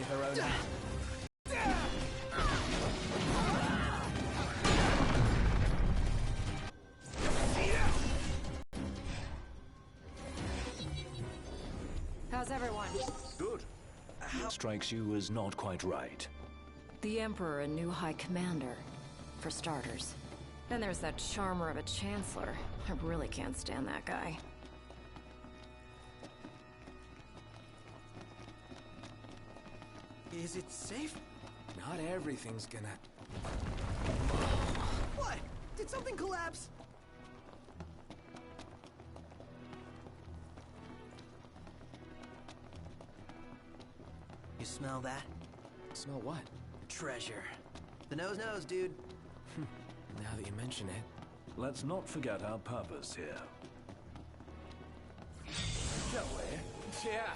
with her own hand. How's everyone? Good. Strikes you as not quite right. The Emperor a new High Commander, for starters. Then there's that charmer of a Chancellor. I really can't stand that guy. Is it safe? Not everything's gonna... What? Did something collapse? You smell that? Smell what? Treasure. The nose knows, dude. Now that you mention it. Let's not forget our purpose here. Shall we? Yeah.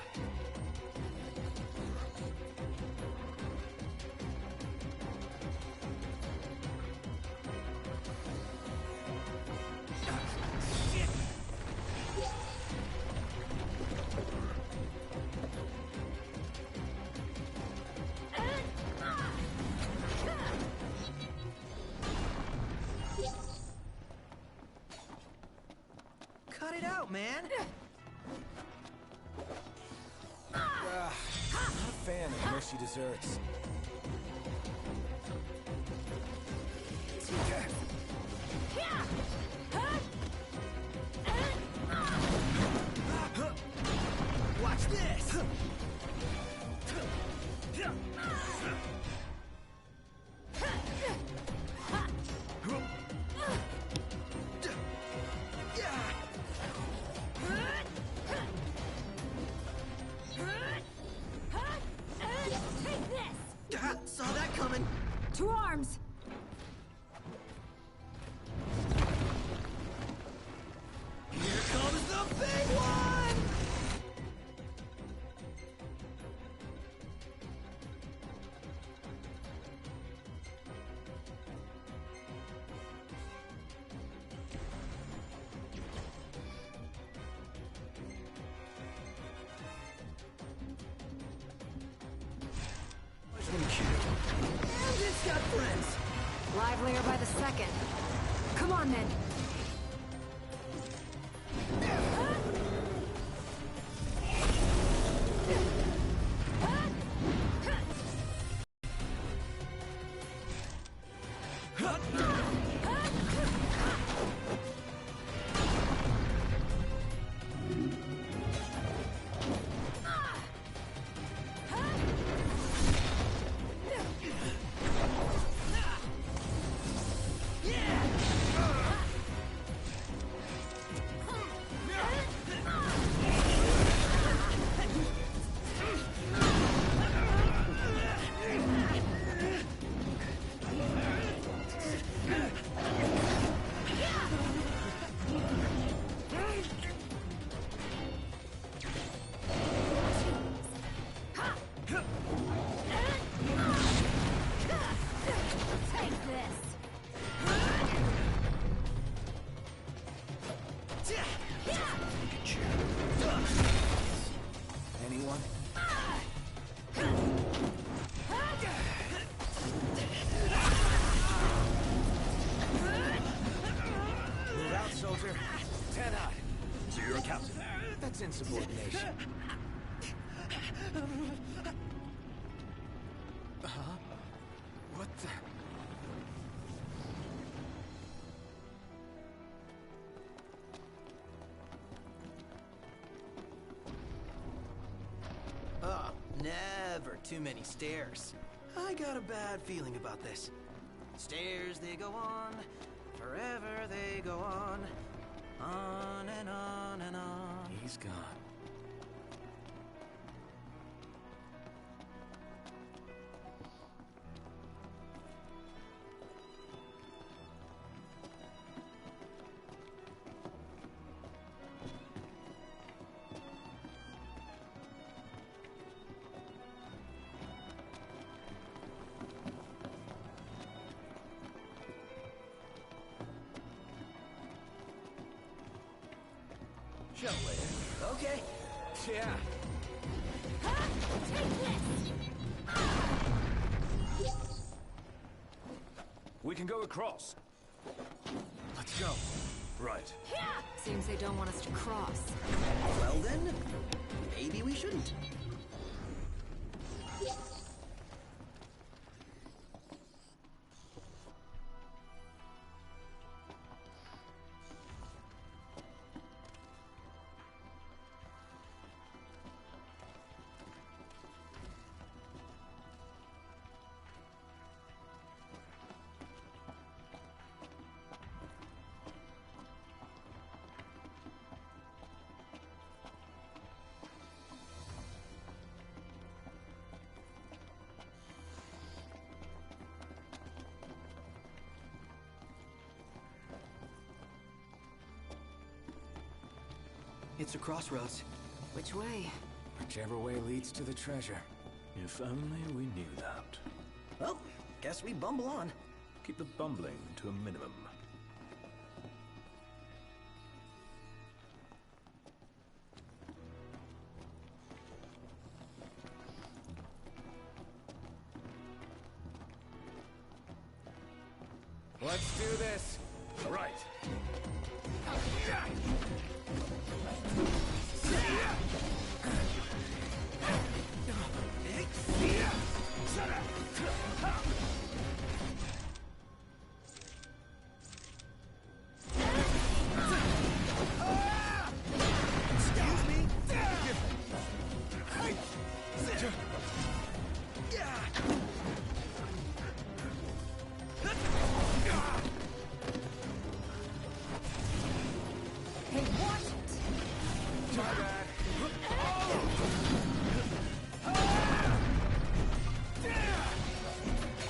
Cut it out, man! Not a fan of mushy desserts. Watch this! Saw that coming! To arms! Here comes the big one! And it's got friends! Livelier by the second. Come on, then. Anyone? Move out, soldier. 10 high. So you're a captain. That's insubordination. Huh? What the... Never too many stairs. I got a bad feeling about this. Stairs, they go on. Forever they go on. On and on and on. He's gone. Shall we? Okay. Yeah. Take this! We can go across. Let's go. Right. Seems they don't want us to cross. Well then, maybe we shouldn't. It's a crossroads. Which way? Whichever way leads to the treasure. If only we knew that. Well, guess we bumble on. Keep the bumbling to a minimum. Let's do this. Right. Excuse me? Hey, watch it! My bad.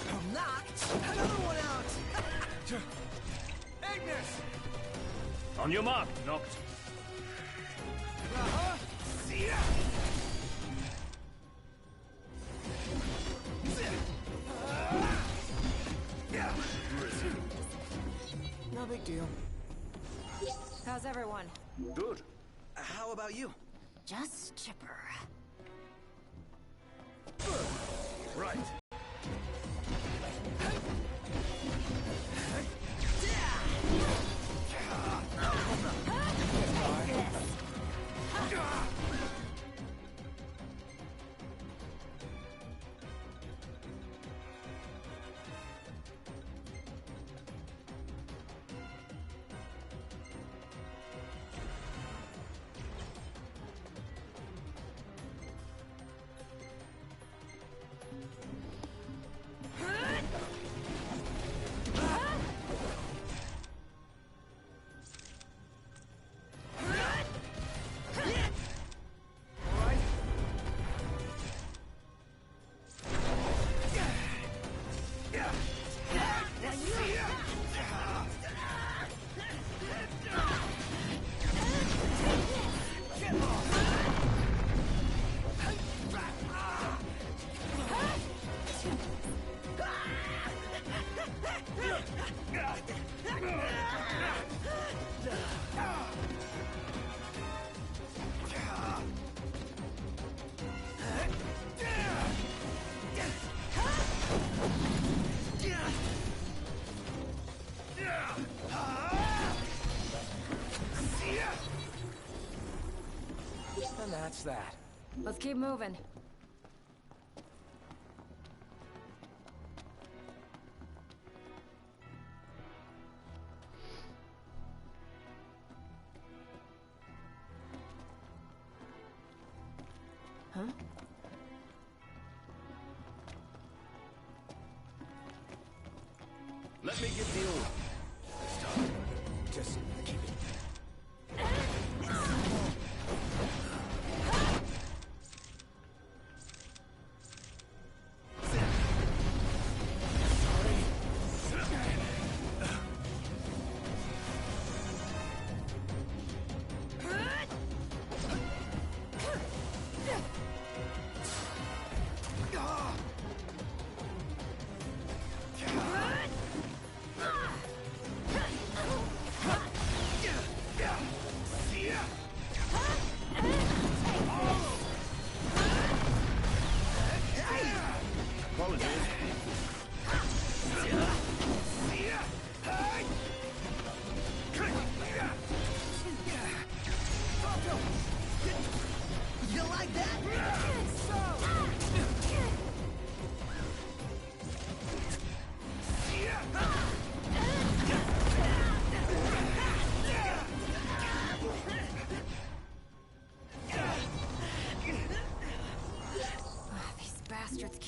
I'm knocked. Another one out. Ignis! On your mark, Noct. No big deal. How's everyone? Good. How about you? Just chipper. Right. And that's that. Let's keep moving. Huh? Let me give the order. This time. Just keep it.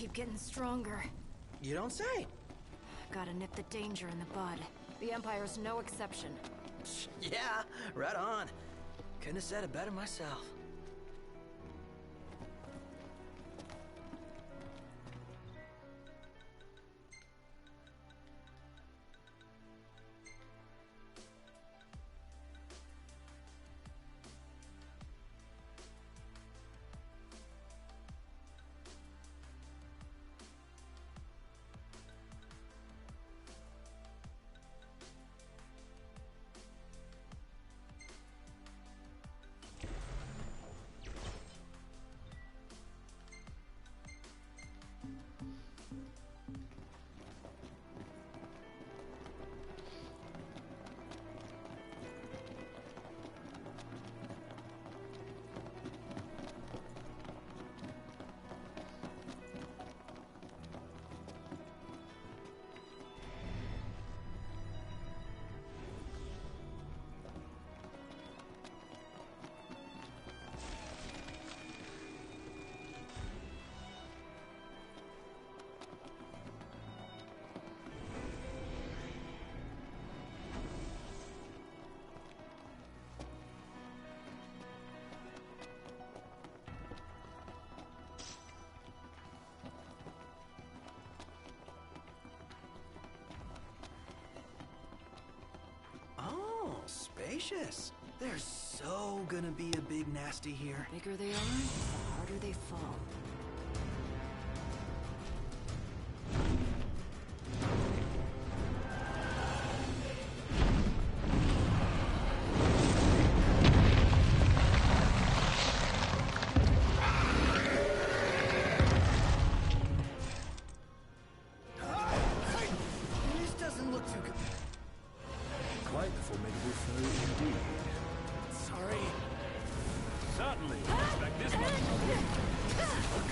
keep getting stronger. You don't say. Gotta nip the danger in the bud. The Empire's no exception. Yeah, right on. Couldn't have said it better myself. Spacious. There's so gonna be a big nasty here. The bigger they are, the harder they fall. This doesn't look too good. Quite the formidable foe indeed. Sorry. Certainly, expect this much trouble.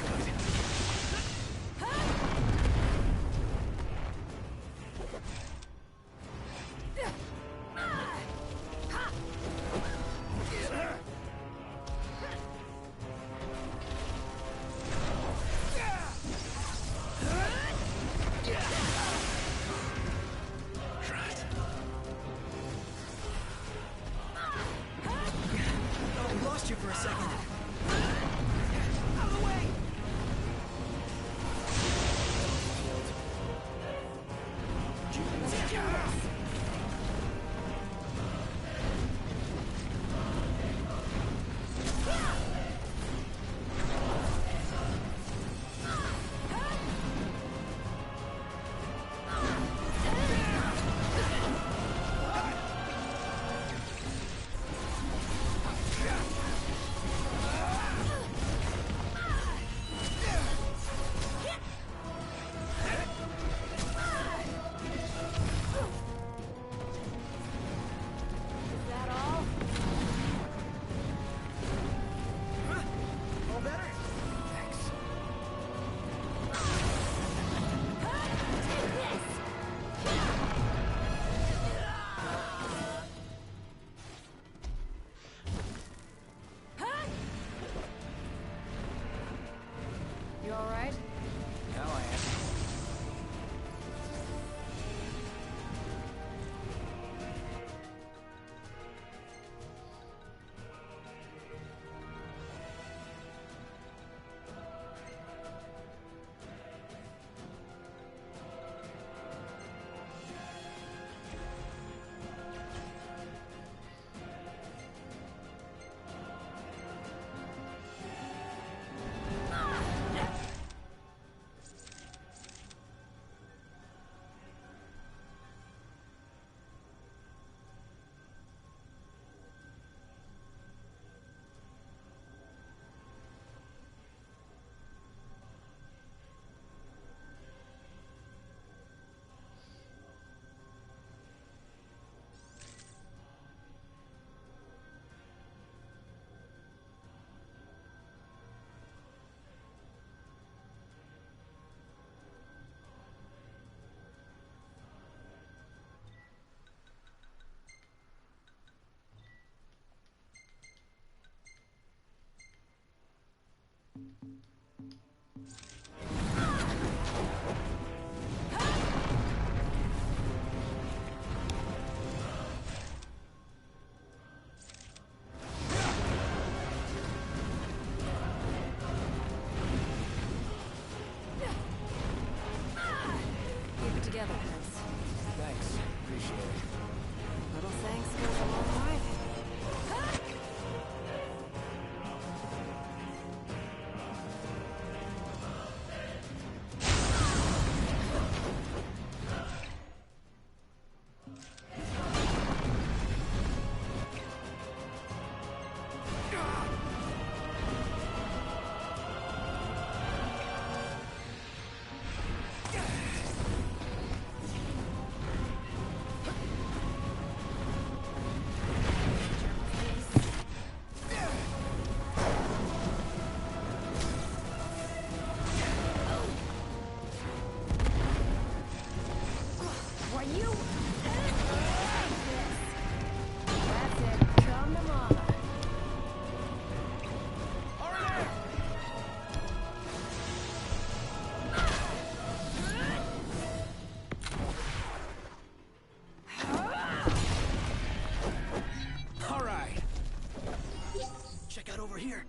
here.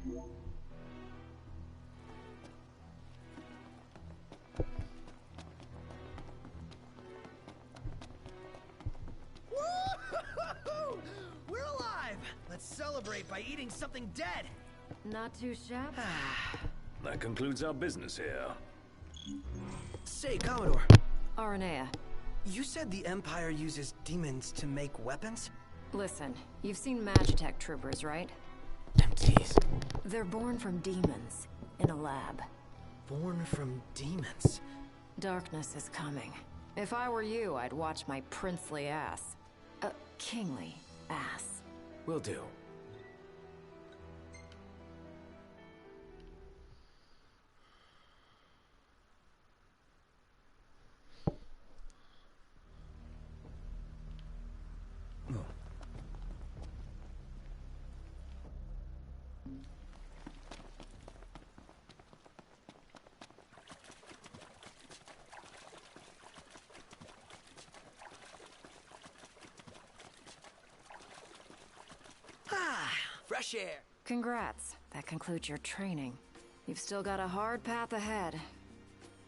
Woo! We're alive! Let's celebrate by eating something dead! Not too shabby. That concludes our business here. Say, Commodore, Aranea, you said the Empire uses demons to make weapons? listen, you've seen Magitech troopers, right? Jeez. They're born from demons, in a lab. Born from demons. Darkness is coming. If I were you, I'd watch my princely ass. Kingly ass. Will do. Fresh air. Congrats. That concludes your training. You've still got a hard path ahead.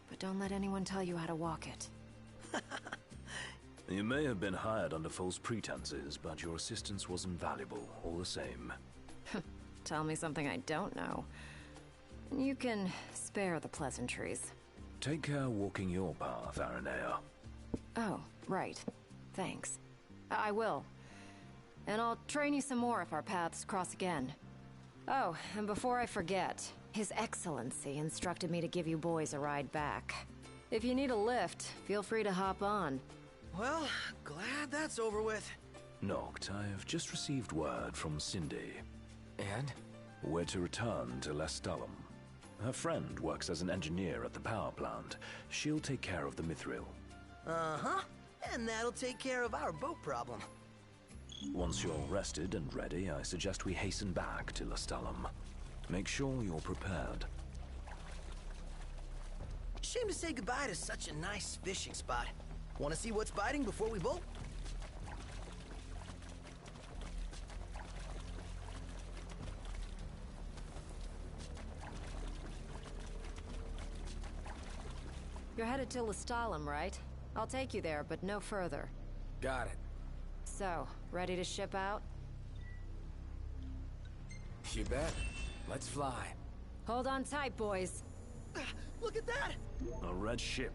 But don't let anyone tell you how to walk it. You may have been hired under false pretenses, but your assistance was invaluable, all the same. Tell me something I don't know. You can spare the pleasantries. Take care walking your path, Aranea. Oh, right. Thanks. I will. And I'll train you some more if our paths cross again. Oh, and before I forget, His Excellency instructed me to give you boys a ride back. If you need a lift, feel free to hop on. Well, glad that's over with. Noct, I have just received word from Cindy. And? We're to return to Lestalem. Her friend works as an engineer at the power plant. She'll take care of the Mithril. Uh-huh. And that'll take care of our boat problem. Once you're rested and ready, I suggest we hasten back to Lestalem. Make sure you're prepared. Shame to say goodbye to such a nice fishing spot. Want to see what's biting before we bolt? You're headed to Lestalem, right? I'll take you there, but no further. Got it. So, ready to ship out? You bet. Let's fly. Hold on tight, boys. Look at that! A red ship.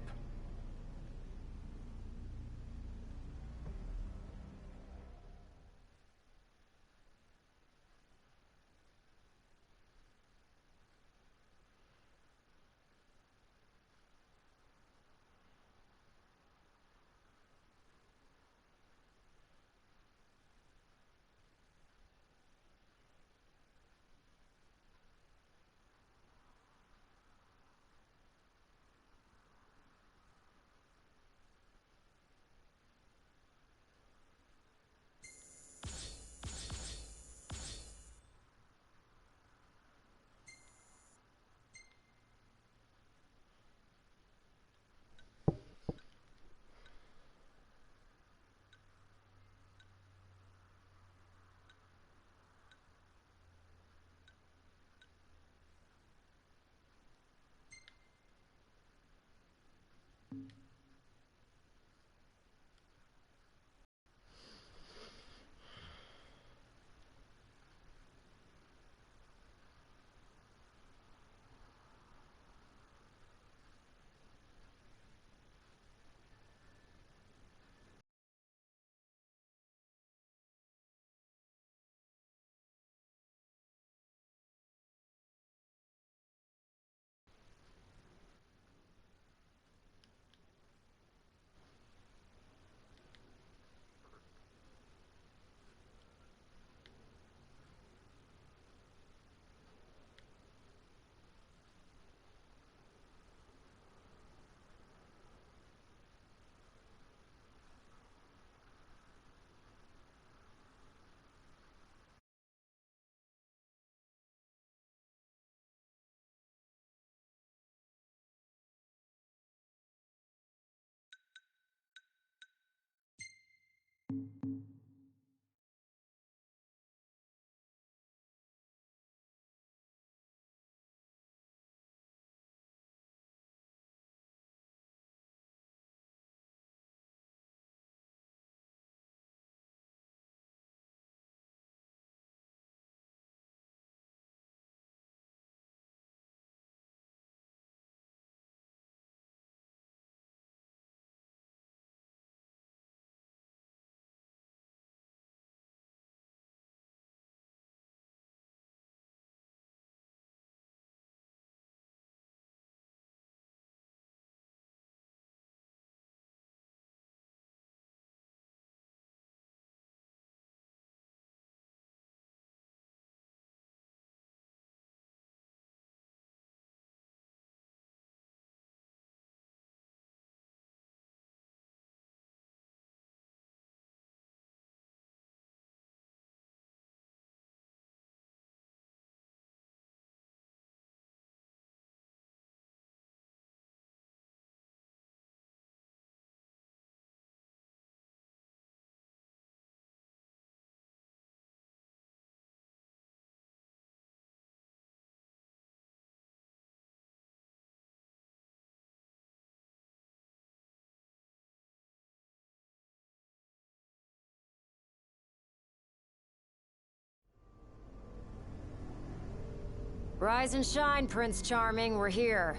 Rise and shine, Prince Charming. We're here.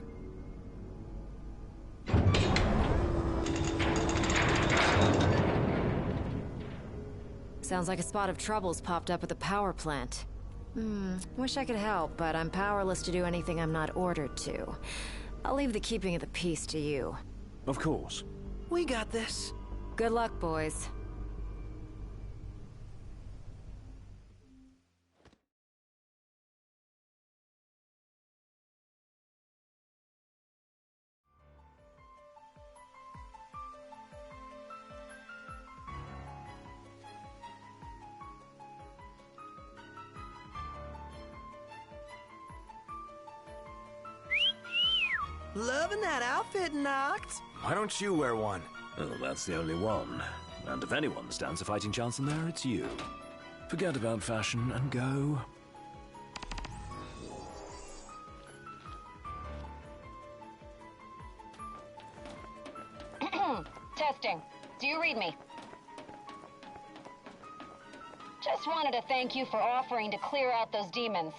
Sounds like a spot of trouble's popped up at the power plant. Wish I could help, but I'm powerless to do anything I'm not ordered to. I'll leave the keeping of the peace to you. Of course. We got this. Good luck, boys. Loving that outfit, Noct. Why don't you wear one? Well, that's the only one. And if anyone stands a fighting chance in there, it's you. Forget about fashion and go. Testing. Do you read me? Just wanted to thank you for offering to clear out those demons.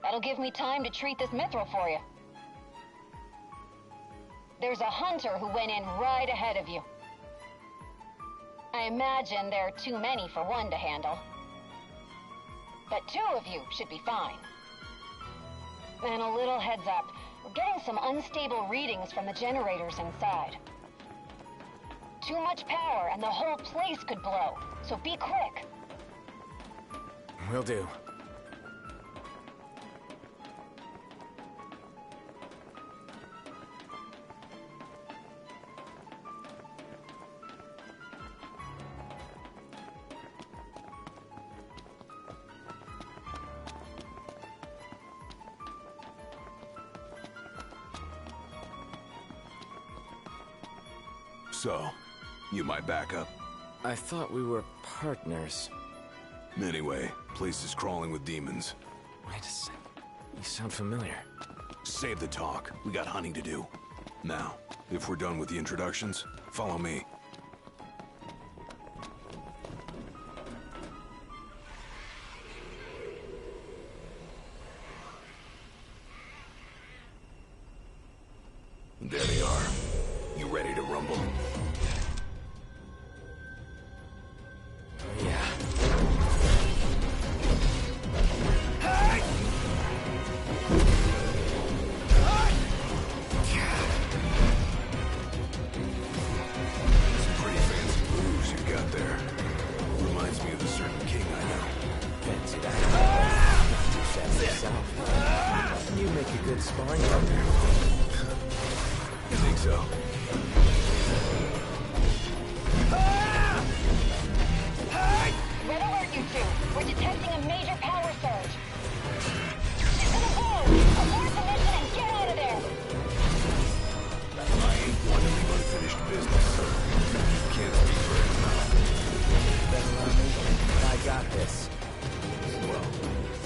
That'll give me time to treat this mithril for you. There's a hunter who went in right ahead of you. I imagine there are too many for one to handle. But 2 of you should be fine. And a little heads up, we're getting some unstable readings from the generators inside. Too much power and the whole place could blow, so be quick. Will do. So, you my backup? I thought we were partners. Anyway, place is crawling with demons. Wait a sec. You sound familiar. Save the talk. We got hunting to do. Now, if we're done with the introductions, follow me. There they are. You ready to rumble? Yeah. Some pretty fancy moves you got there. Reminds me of a certain king I know. Fancy that. Not too shabby yourself. You make a good sparring partner. You think so? Red alert, you two. We're detecting a major power surge. She's gonna blow! Abort the mission and get out of there! I ain't one to leave unfinished business. Can't speak for him Better on me. I got this.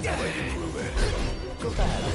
now. I'll let you prove it. Go ahead.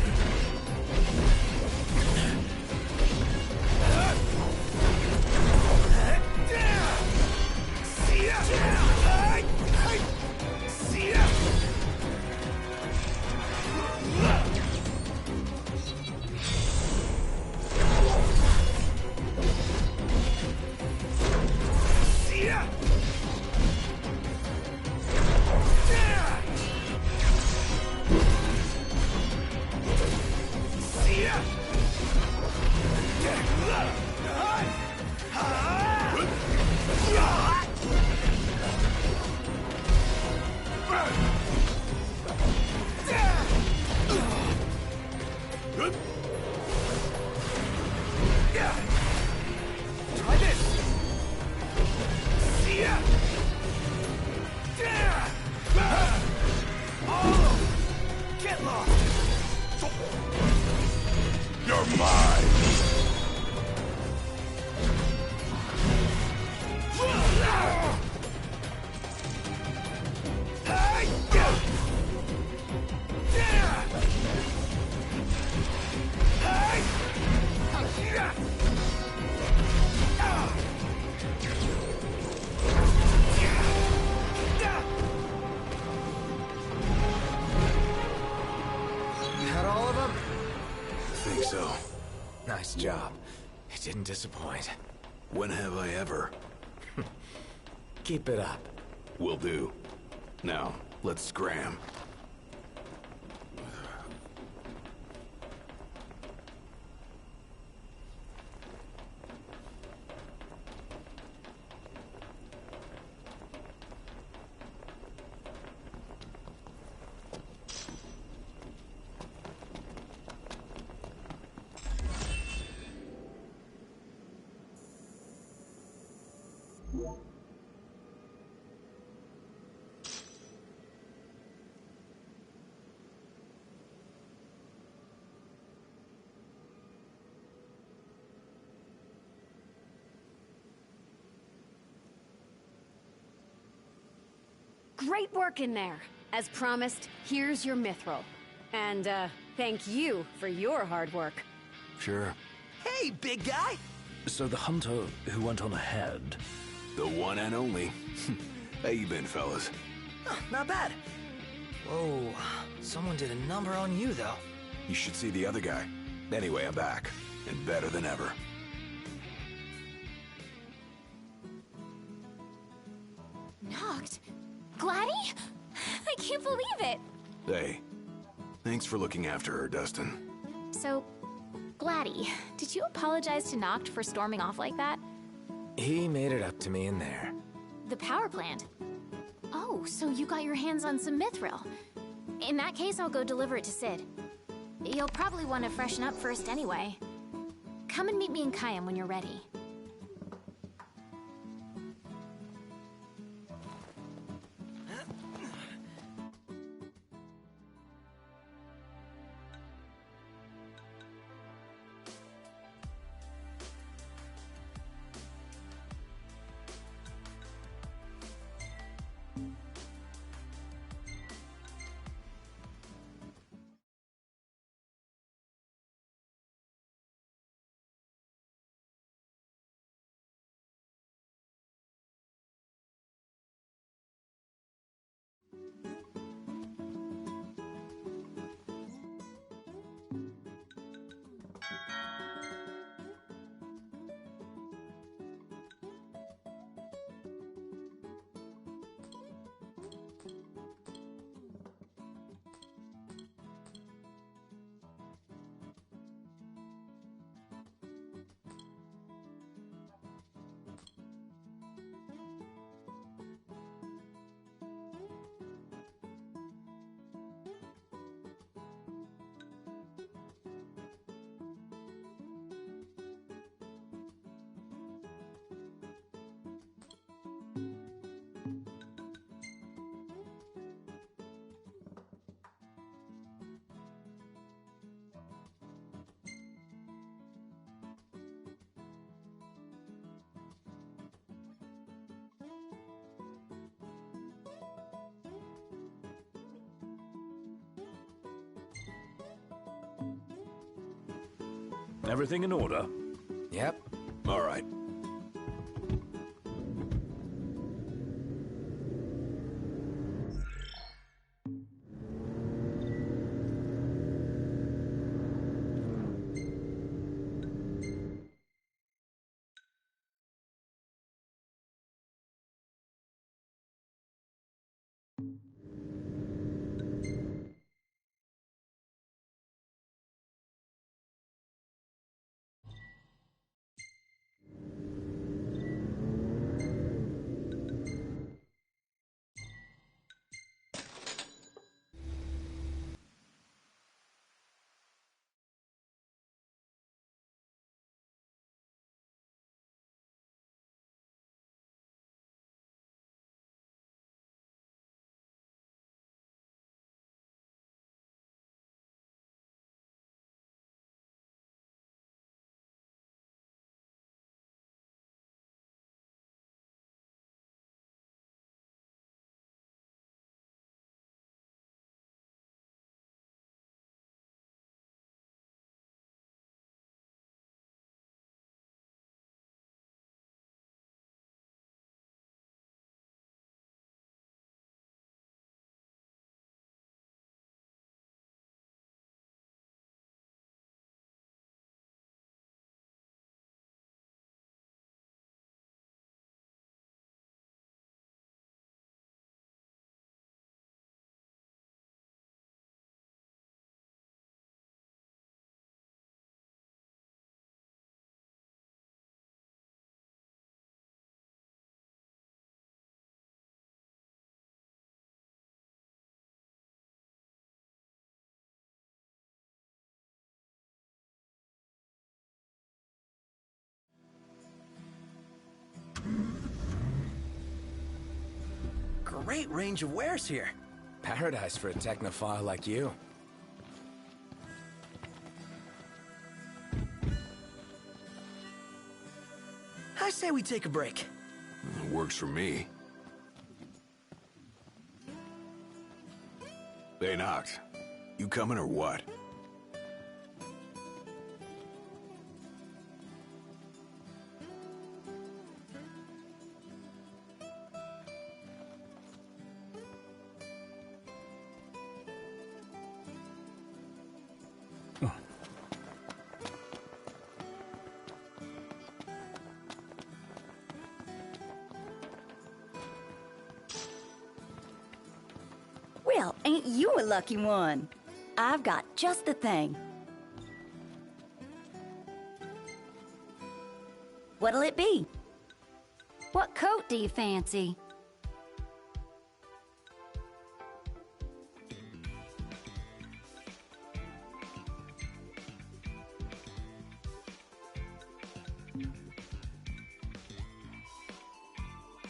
think so. Nice job. It didn't disappoint. When have I ever? Keep it up. Will do. Now, let's scram. Great work in there. As promised, here's your mithril. And, thank you for your hard work. Sure. Hey, big guy! So the hunter who went on ahead... The one and only. How you been, fellas? Huh, not bad. Whoa, someone did a number on you, though. You should see the other guy. Anyway, I'm back. And better than ever. Knocked? Gladdy? I can't believe it! Hey. Thanks for looking after her, Dustin. So, Gladdy, did you apologize to Noct for storming off like that? He made it up to me in there. The power plant? Oh, so you got your hands on some mithril. In that case, I'll go deliver it to Sid. You'll probably want to freshen up first anyway. Come and meet me in Kayam when you're ready. Everything in order? Yep. All right. great range of wares here. Paradise for a technophile like you. I say we take a break. Works for me. Hey, Noct. You coming or what? Well, ain't you a lucky one? I've got just the thing. What'll it be? What coat do you fancy?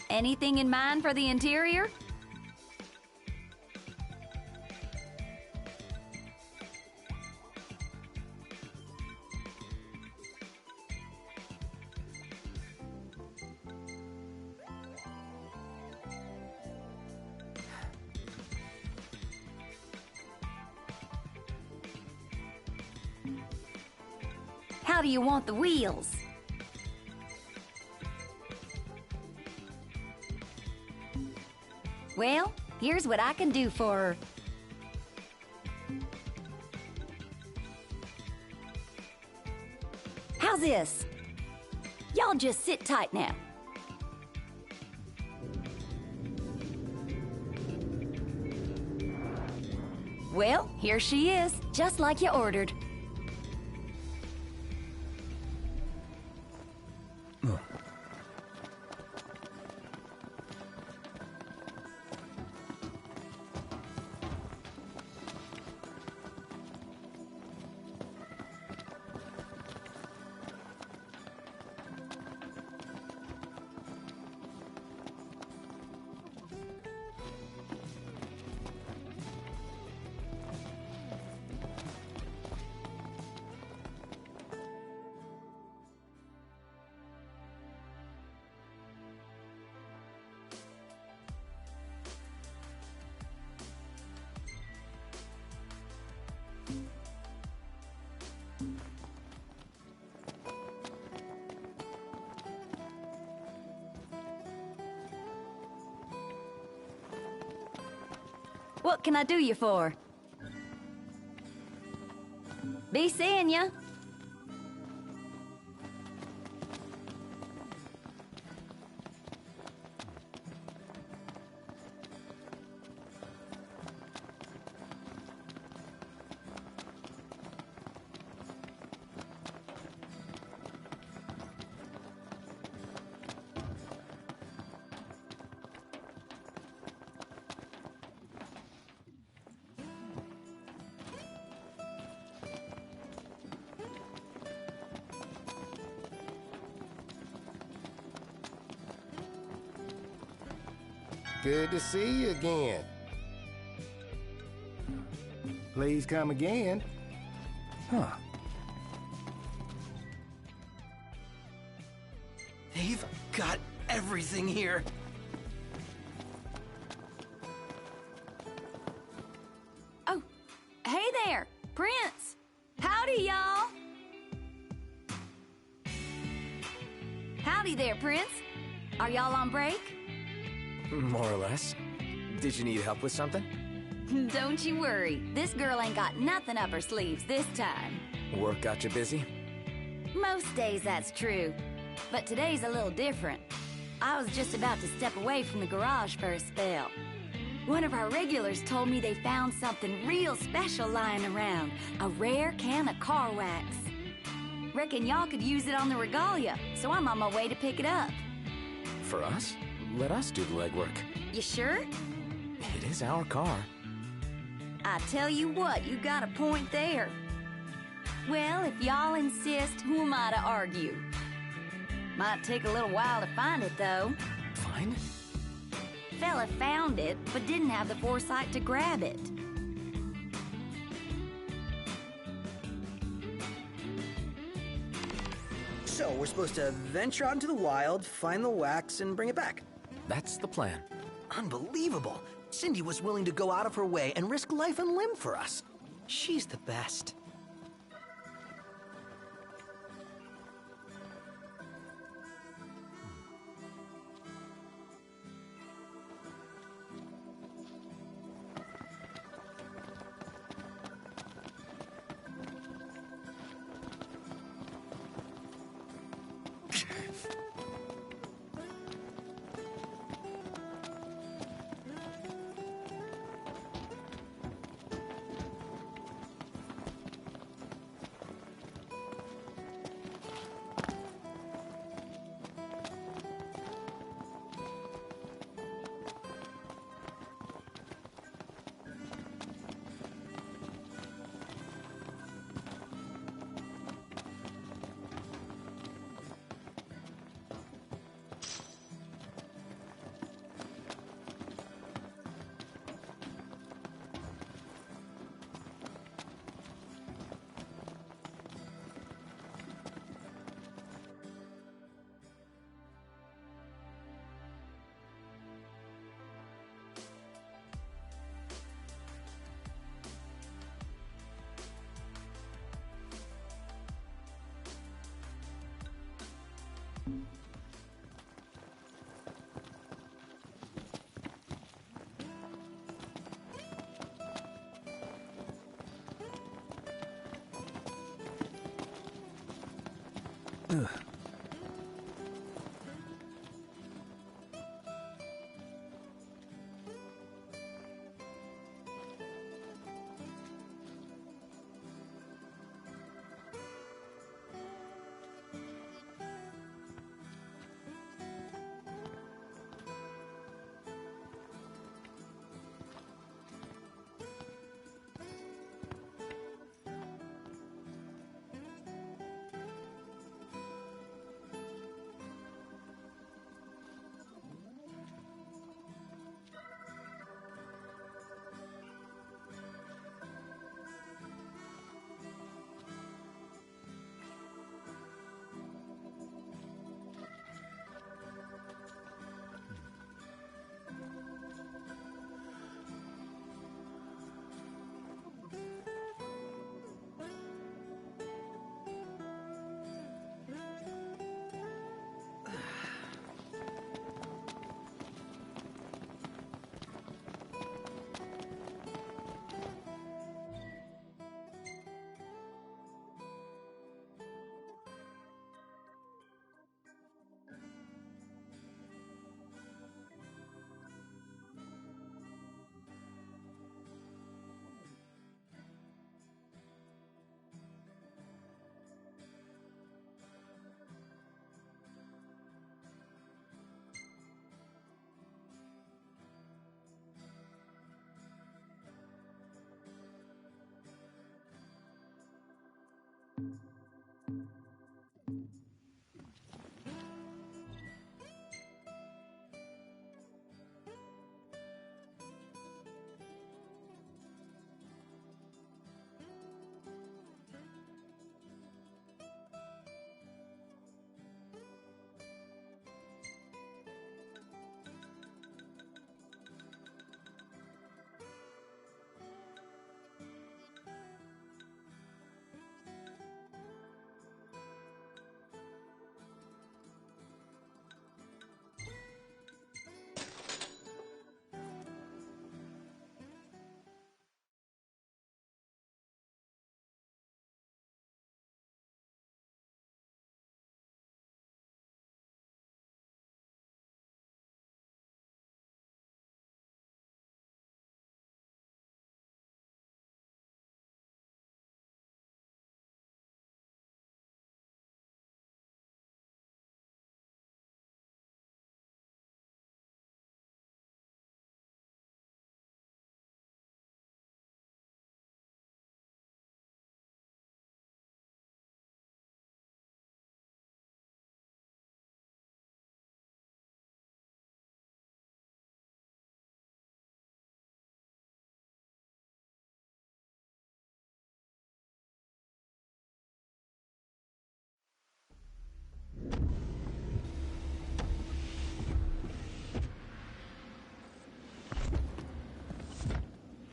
Anything in mind for the interior? How do you want the wheels? Well, here's what I can do for her. How's this? Y'all just sit tight now. Well, here she is, just like you ordered. What can I do you for? Be seeing ya. Good to see you again. Please come again. Huh. They've got everything here. Oh, hey there, Prince. Howdy, y'all. Howdy there, Prince. Are y'all on break? More or less. Did you need help with something? Don't you worry. This girl ain't got nothing up her sleeves this time. Work got you busy? Most days that's true. But today's a little different. I was just about to step away from the garage for a spell. One of our regulars told me they found something real special lying around. A rare can of car wax. Reckon y'all could use it on the regalia, so I'm on my way to pick it up. For us? Let us do the legwork. You sure? It is our car. I tell you what, you got a point there. Well, if y'all insist, who am I to argue? Might take a little while to find it, though. Find it? fella found it, but didn't have the foresight to grab it. So, we're supposed to venture out into the wild, find the wax, and bring it back. That's the plan. Unbelievable. Cindy was willing to go out of her way and risk life and limb for us. She's the best.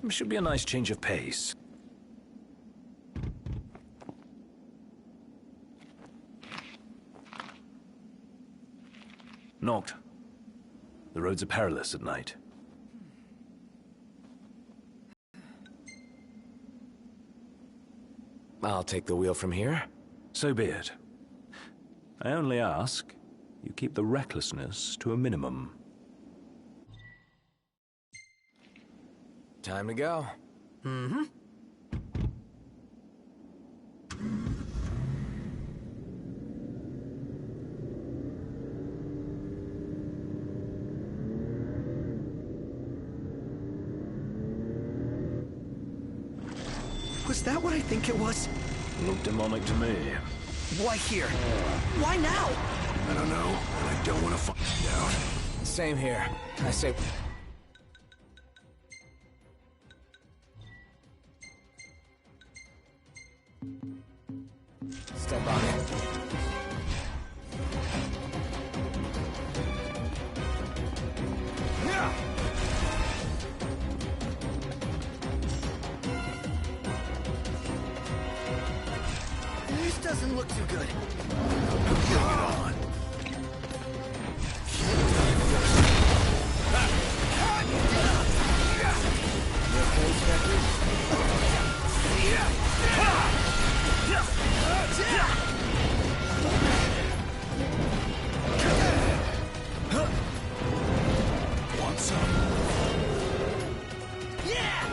Should be a nice change of pace. Noct. The roads are perilous at night. I'll take the wheel from here. So be it. I only ask you keep the recklessness to a minimum. Time to go. Mm-hmm. Was that what I think it was? Looked demonic to me. Why here? Why now? I don't know, and I don't want to find out. Same here. I say... Step on it. This doesn't look too good. Bring it on. Want some? Yeah!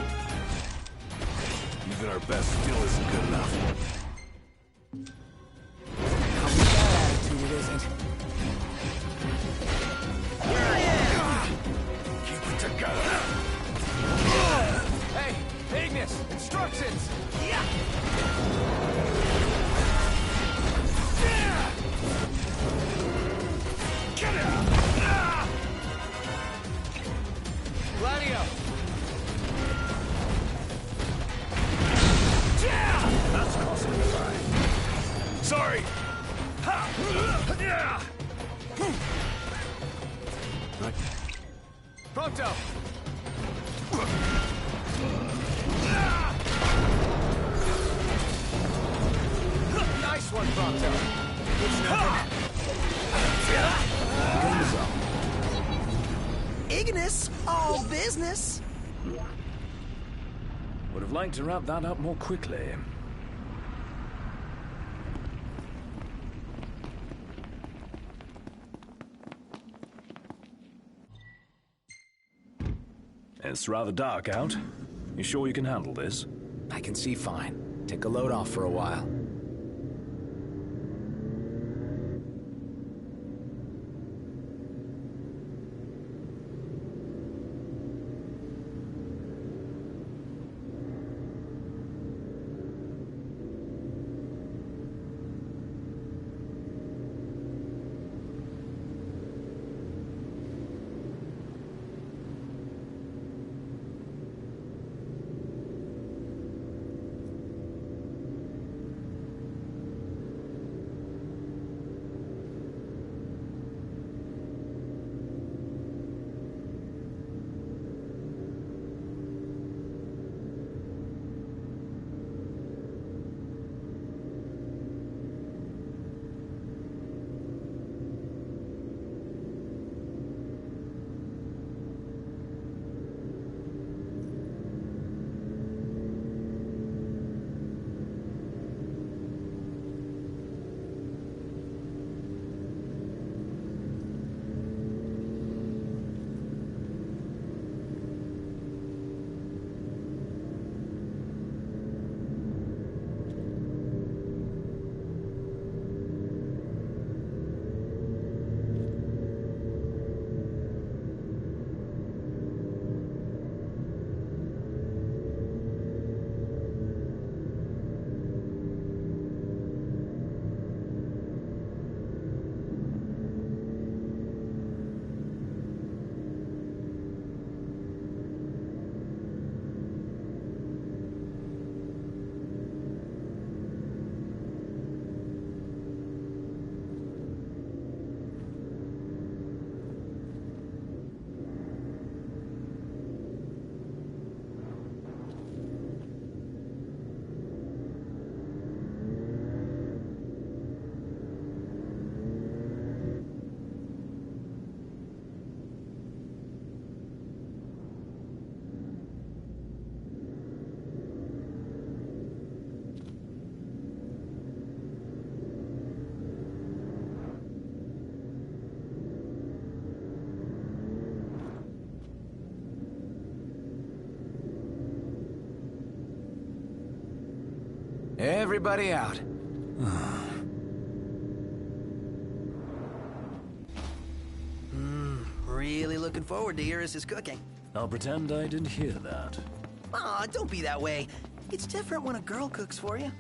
Even our best still isn't good enough. It isn't. Keep it together. Hey, Ignis! Instructions! Get out! Gladio! That's crossing the line. Sorry. Prompto! Nice one, Prompto. It's nothing. Ignis, all business. Would have liked to wrap that up more quickly. It's rather dark out. You sure you can handle this? I can see fine. Take a load off for a while. Everybody out. Really looking forward to Iris' cooking. I'll pretend I didn't hear that. Aw, don't be that way. It's different when a girl cooks for you.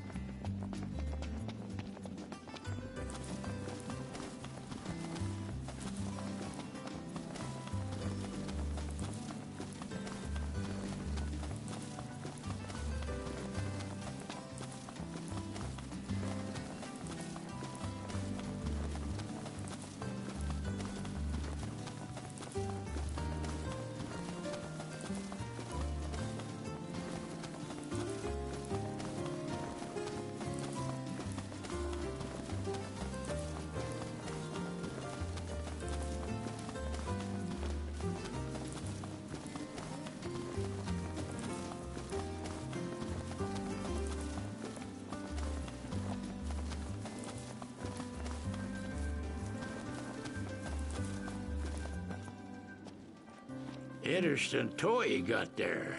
Interesting toy you got there.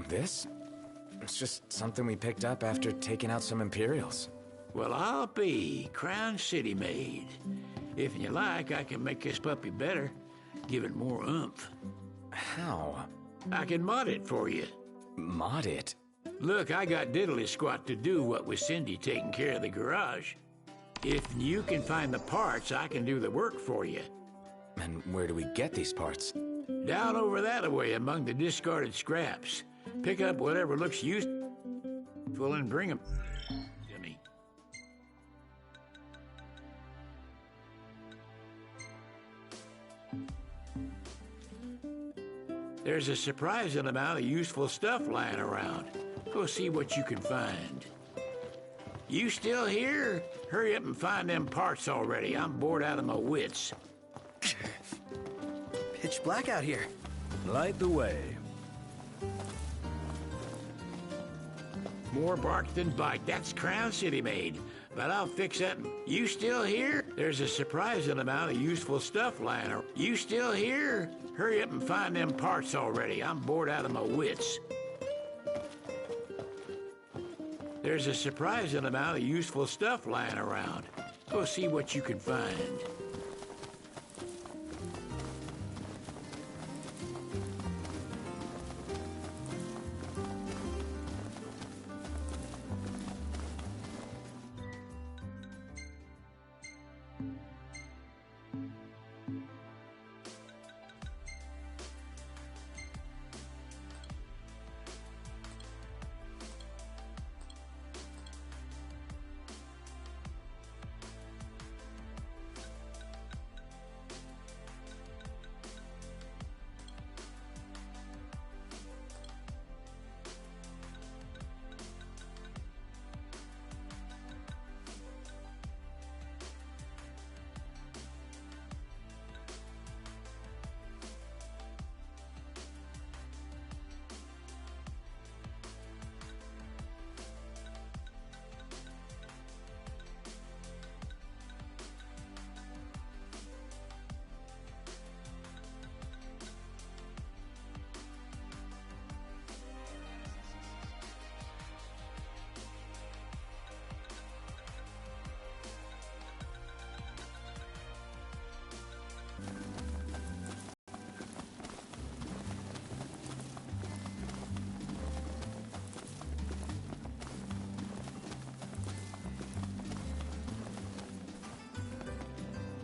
This? It's just something we picked up after taking out some Imperials. Well, I'll be Crown City made. If you like, I can make this puppy better. Give it more oomph. How? I can mod it for you. Mod it? Look, I got diddly squat to do what with Cindy taking care of the garage. If you can find the parts, I can do the work for you. And where do we get these parts? Down over that way among the discarded scraps. Pick up whatever looks useful and bring them to me. There's a surprising amount of useful stuff lying around. Go see what you can find. You still here? Hurry up and find them parts already. I'm bored out of my wits. Pitch black out here. Light the way. More bark than bite. That's Crown City made. But I'll fix that. You still here? There's a surprising amount of useful stuff lying around. You still here? Hurry up and find them parts already. I'm bored out of my wits. There's a surprising amount of useful stuff lying around. Go see what you can find.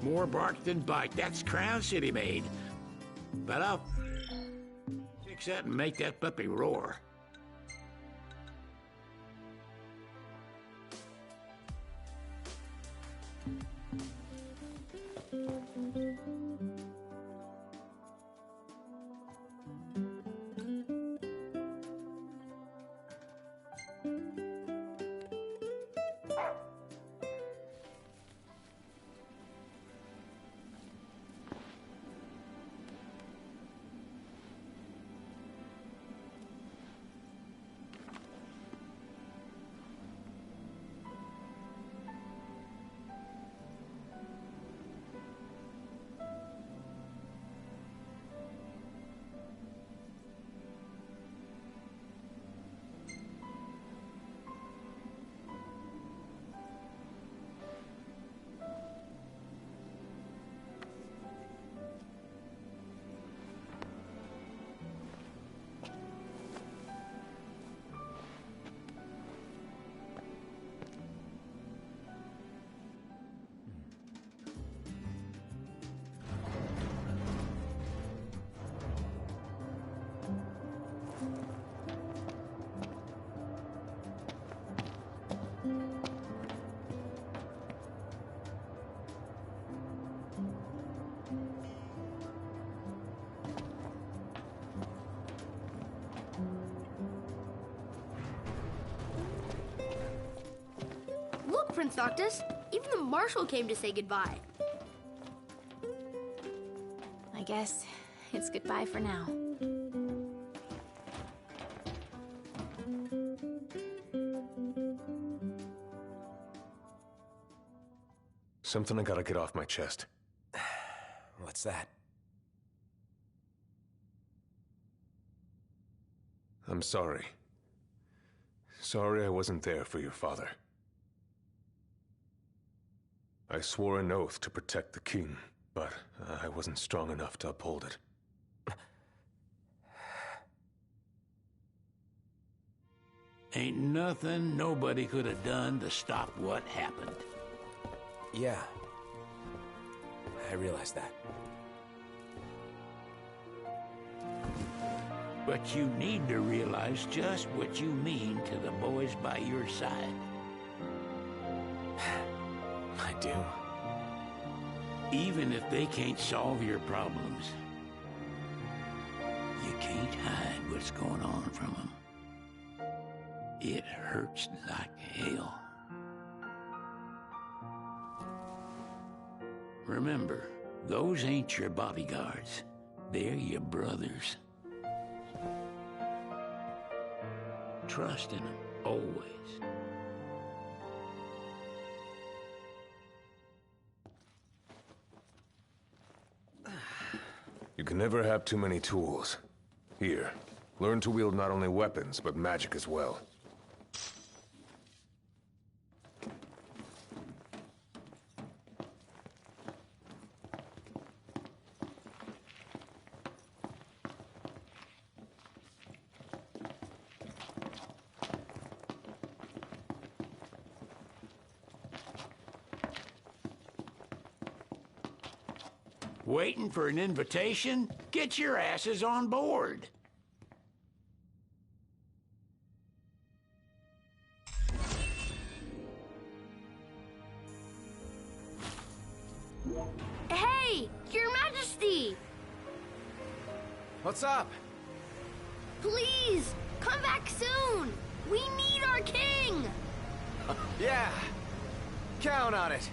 More bark than bite. That's Crown City made. But I'll fix that and make that puppy roar. Prince Noctis. Even the Marshal came to say goodbye. I guess it's goodbye for now. Something I gotta get off my chest. What's that? I'm sorry. Sorry I wasn't there for your father. I swore an oath to protect the king, but I wasn't strong enough to uphold it. Ain't nothing nobody could have done to stop what happened. Yeah. I realize that. But you need to realize just what you mean to the boys by your side. I do. Even if they can't solve your problems, you can't hide what's going on from them. It hurts like hell. Remember, those ain't your bodyguards. They're your brothers. Trust in them, always. You can never have too many tools. Here, learn to wield not only weapons, but magic as well. Waiting for an invitation? Get your asses on board. Hey, Your Majesty! What's up? Please, come back soon! We need our king! Yeah. Count on it.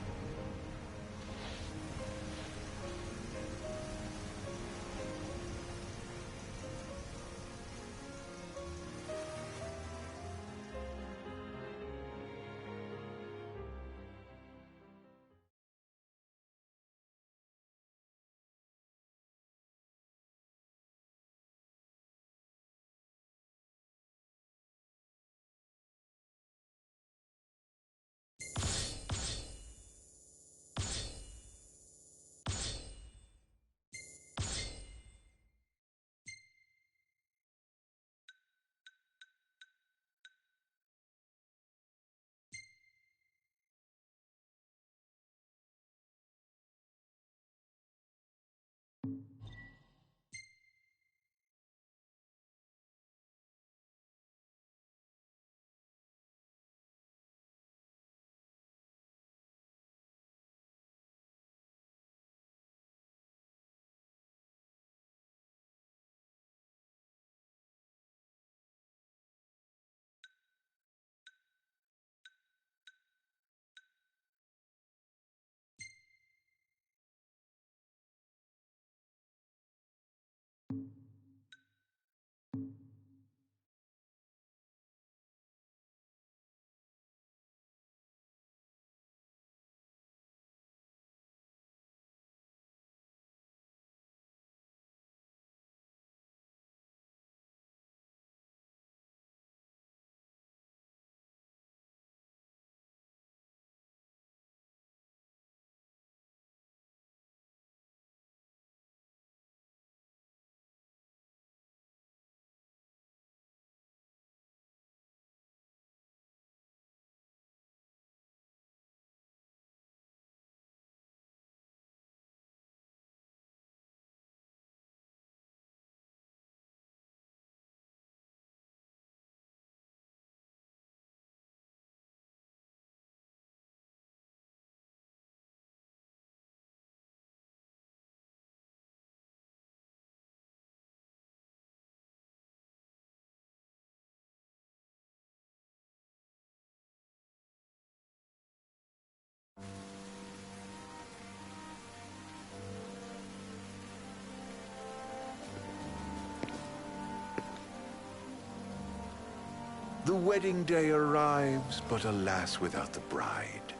The wedding day arrives, but alas without the bride.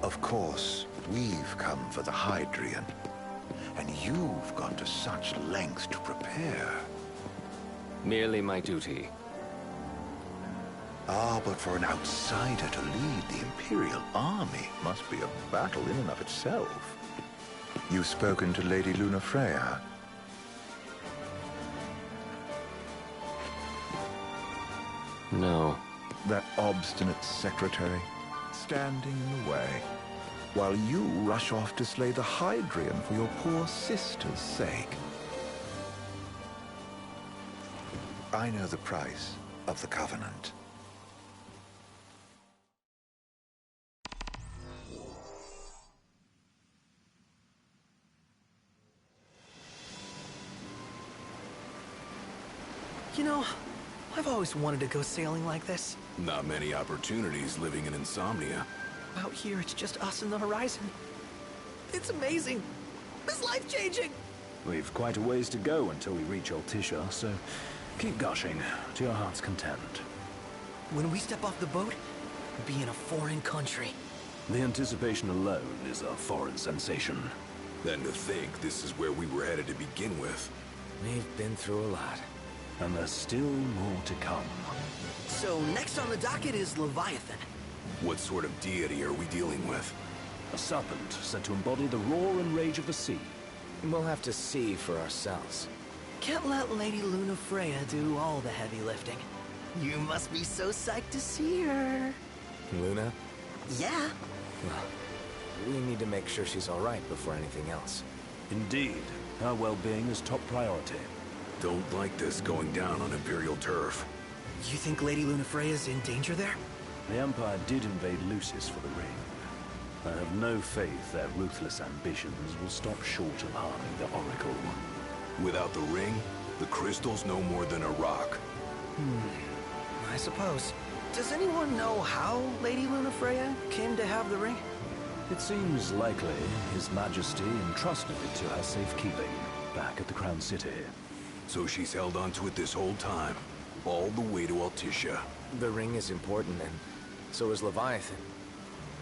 Of course, we've come for the Hydrian, and you've gone to such lengths to prepare. Merely my duty. Ah, but for an outsider to lead the Imperial army must be a battle in and of itself. You've spoken to Lady Lunafreya? No. That obstinate secretary, standing in the way, while you rush off to slay the Hydrian for your poor sister's sake. I know the price of the Covenant. You know, I've always wanted to go sailing like this. Not many opportunities living in Insomnia. Out here, it's just us and the horizon. It's amazing. It's life-changing. We've quite a ways to go until we reach Altissia, so keep gushing to your heart's content. When we step off the boat, we'll be in a foreign country. The anticipation alone is a foreign sensation. Then to think this is where we were headed to begin with. We've been through a lot. And there's still more to come. So next on the docket is Leviathan. What sort of deity are we dealing with? A serpent said to embody the roar and rage of the sea. We'll have to see for ourselves. Can't let Lady Lunafreya do all the heavy lifting. You must be so psyched to see her. Luna? Yeah. Well, we need to make sure she's all right before anything else. Indeed. Her well-being is top priority. Don't like this going down on Imperial turf. You think Lady Lunafreya's in danger there? The Empire did invade Lucis for the ring. I have no faith their ruthless ambitions will stop short of harming the Oracle. Without the ring, the crystal's no more than a rock. I suppose. Does anyone know how Lady Lunafreya came to have the ring? It seems likely His Majesty entrusted it to her safekeeping back at the Crown City. So she's held onto it this whole time, all the way to Altissia. The ring is important, and so is Leviathan.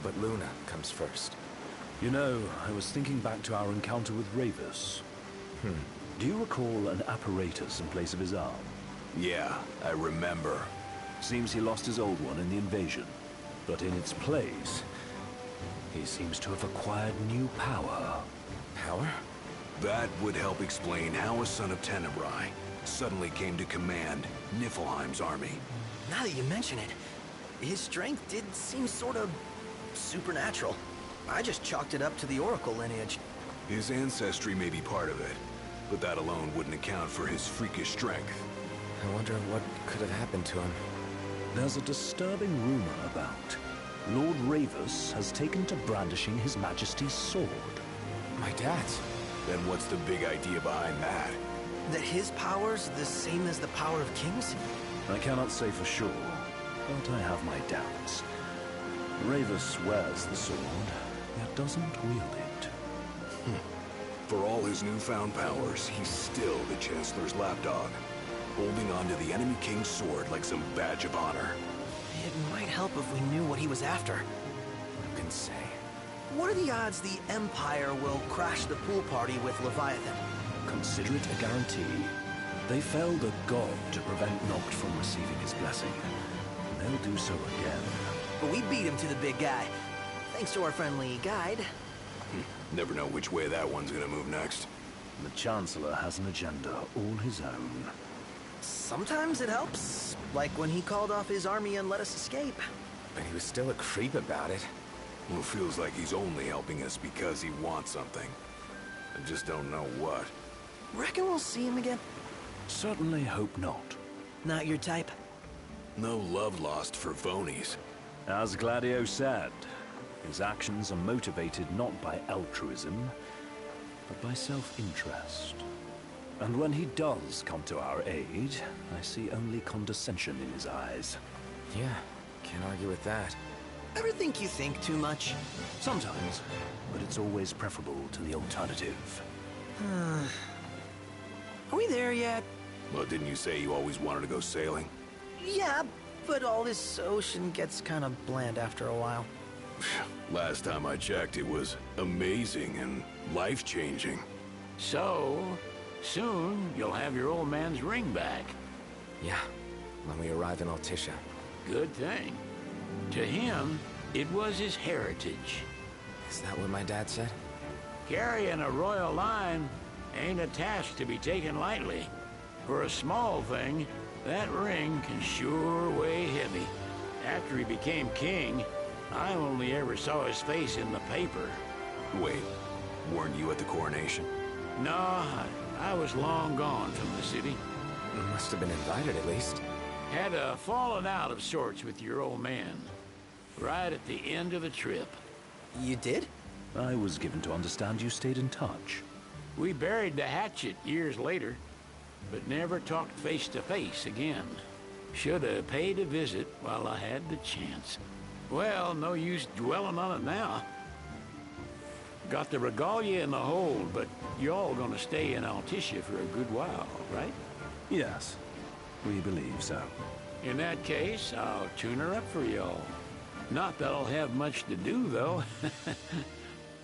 But Luna comes first. You know, I was thinking back to our encounter with Ravus. Do you recall an apparatus in place of his arm? Yeah, I remember. Seems he lost his old one in the invasion. But in its place, he seems to have acquired new power. Power? That would help explain how a son of Tenebrae suddenly came to command Niflheim's army. Now that you mention it, his strength did seem sort of supernatural. I just chalked it up to the Oracle lineage. His ancestry may be part of it, but that alone wouldn't account for his freakish strength. I wonder what could have happened to him. There's a disturbing rumor about Lord Ravus has taken to brandishing His Majesty's sword. My dad's? Then what's the big idea behind that? That his power's the same as the power of kings? I cannot say for sure, but I have my doubts. Ravus wears the sword, yet doesn't wield it. For all his newfound powers, he's still the Chancellor's lapdog, holding on to the enemy king's sword like some badge of honor. It might help if we knew what he was after. Who can say? What are the odds the Empire will crash the pool party with Leviathan? Consider it a guarantee. They felled a god to prevent Noct from receiving his blessing. They'll do so again. But we beat him to the big guy, thanks to our friendly guide. Never know which way that one's gonna move next. The Chancellor has an agenda all his own. Sometimes it helps, like when he called off his army and let us escape. But he was still a creep about it. Well, feels like he's only helping us because he wants something. I just don't know what. Reckon we'll see him again? Certainly hope not. Not your type? No love lost for phonies. As Gladio said, his actions are motivated not by altruism, but by self-interest. And when he does come to our aid, I see only condescension in his eyes. Yeah, can't argue with that. Ever think you think too much? Sometimes, but it's always preferable to the alternative. Are we there yet? Well, didn't you say you always wanted to go sailing? Yeah, but all this ocean gets kind of bland after a while. Last time I checked, it was amazing and life-changing. So, soon you'll have your old man's ring back. Yeah, when we arrive in Altissia. Good thing. To him, it was his heritage. Is that what my dad said? Carrying a royal line ain't a task to be taken lightly. For a small thing, that ring can sure weigh heavy. After he became king, I only ever saw his face in the paper. Wait, weren't you at the coronation? No, I was long gone from the city. You must have been invited at least. Had a falling out of sorts with your old man. Right at the end of the trip. You did? I was given to understand you stayed in touch. We buried the hatchet years later, but never talked face to face again. Should have paid a visit while I had the chance. Well, no use dwelling on it now. Got the regalia in the hold, but y'all gonna stay in Altissia for a good while, right? Yes, we believe so. In that case, I'll tune her up for y'all. Not that I'll have much to do, though.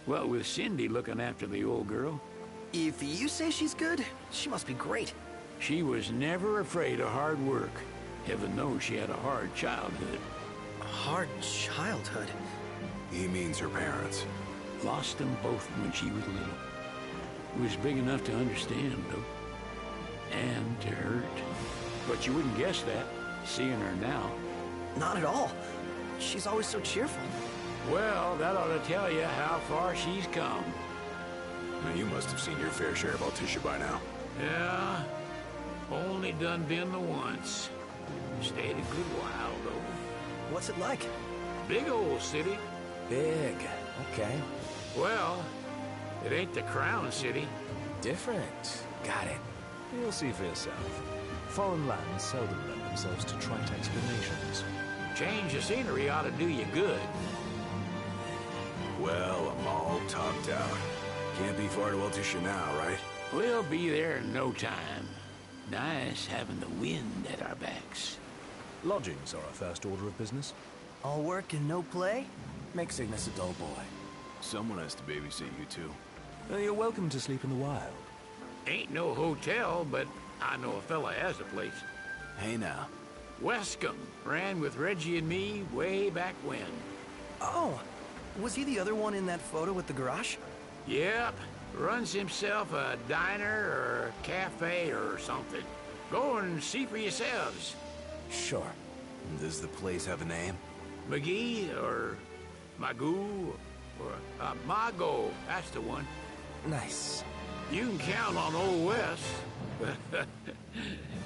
Well, with Cindy looking after the old girl. If you say she's good, she must be great. She was never afraid of hard work. Heaven knows she had a hard childhood. A hard childhood? He means her parents. Lost them both when she was little. Was big enough to understand, though. And to hurt. But you wouldn't guess that, seeing her now. Not at all. She's always so cheerful. Well, that ought to tell you how far she's come. Now, you must have seen your fair share of Altissia by now. Yeah, only done been the once. Stayed a good while, though. What's it like? Big old city. Big, okay. Well, it ain't the Crown City. Different. Got it. You'll see for yourself. Foreign lands seldom lend themselves to trite explanations. Change of scenery ought to do you good. Well, I'm all topped out. Can't be far to Altissia now, right? We'll be there in no time. Nice having the wind at our backs. Lodgings are our first order of business. All work and no play? Make Cygnus a dull boy. Someone has to babysit you, too. You're welcome to sleep in the wild. Ain't no hotel, but I know a fella has a place. Hey, now. Wescombe ran with Reggie and me way back when. Oh, was he the other one in that photo with the garage? Yep. Runs himself a diner or a cafe or something. Go and see for yourselves. Sure. Does the place have a name? McGee or Magoo or Mago. That's the one. Nice. You can count on Old Wes.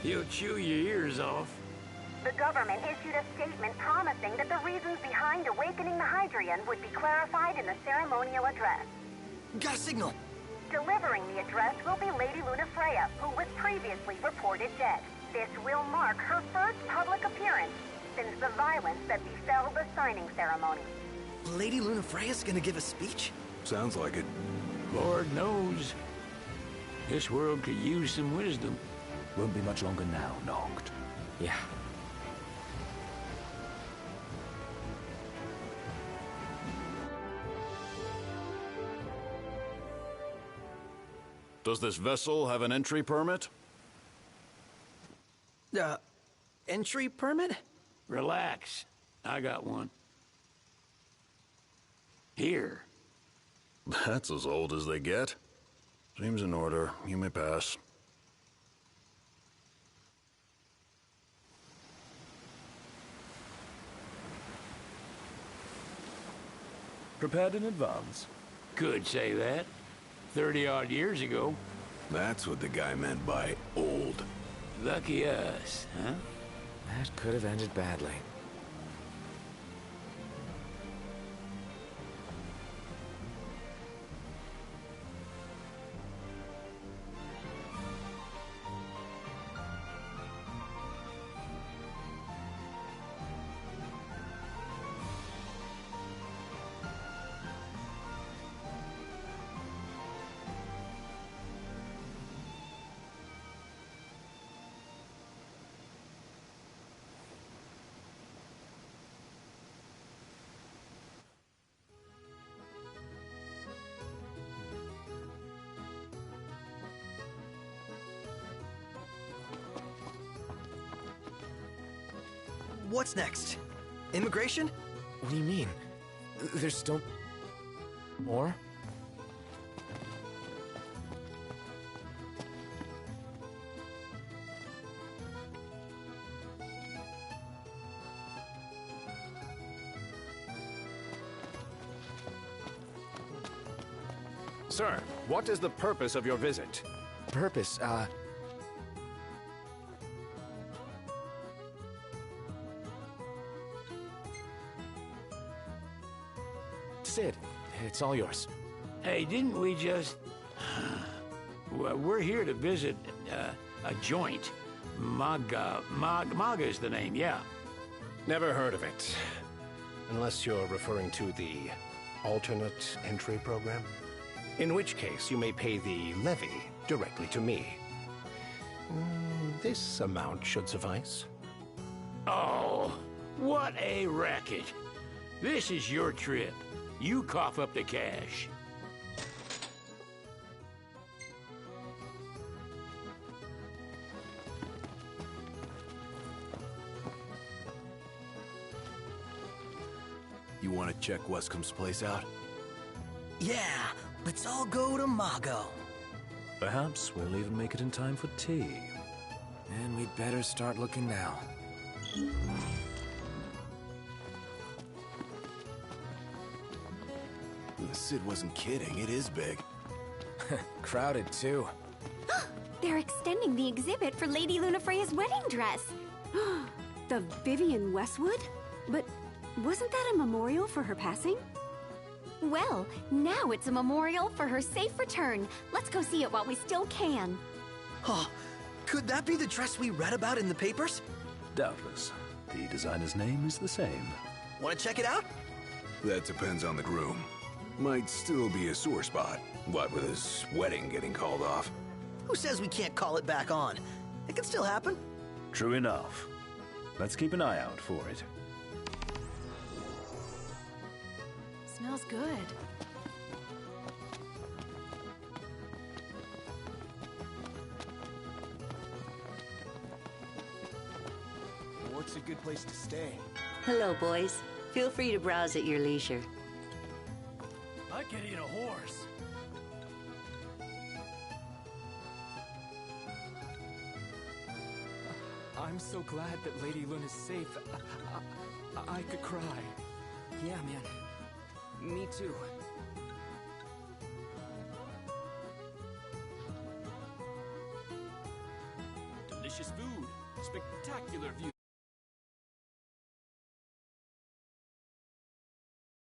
He'll chew your ears off. The government issued a statement promising that the reasons behind awakening the Hydrian would be clarified in the ceremonial address. Got a signal! Delivering the address will be Lady Lunafreya, who was previously reported dead. This will mark her first public appearance since the violence that befell the signing ceremony. Lady Lunafreya's gonna give a speech? Sounds like it. Lord knows. This world could use some wisdom. Won't be much longer now, Noct. Yeah. Does this vessel have an entry permit? Entry permit? Relax. I got one. Here. That's as old as they get. Seems in order. You may pass. Prepared in advance? Could say that. 30-odd years ago. That's what the guy meant by old. Lucky us, huh? That could have ended badly. what's next? Immigration? What do you mean? There's still... more? Sir, what is the purpose of your visit? Purpose, Sid, it's all yours. Hey, didn't we just... Well, we're here to visit a joint. Maga is the name, yeah. Never heard of it. Unless you're referring to the alternate entry program. In which case, you may pay the levy directly to me. This amount should suffice. Oh, what a racket. This is your trip. You cough up the cash. You want to check Wescomb's place out? Yeah, let's all go to Mago. Perhaps we'll even make it in time for tea. And we'd better start looking now. Sid wasn't kidding, it is big. Crowded, too. They're extending the exhibit for Lady Lunafreya's wedding dress. The Vivian Westwood? But wasn't that a memorial for her passing? Well, now it's a memorial for her safe return. Let's go see it while we still can. Oh, could that be the dress we read about in the papers? Doubtless. The designer's name is the same. Want to check it out? That depends on the groom. Might still be a sore spot. What with his wedding getting called off? Who says we can't call it back on? It can still happen. True enough. Let's keep an eye out for it. Smells good. What's a good place to stay? Hello, boys. Feel free to browse at your leisure. I could eat a horse. I'm so glad that Lady Luna's safe. I could cry. Yeah, man. Me too. Delicious food. Spectacular view.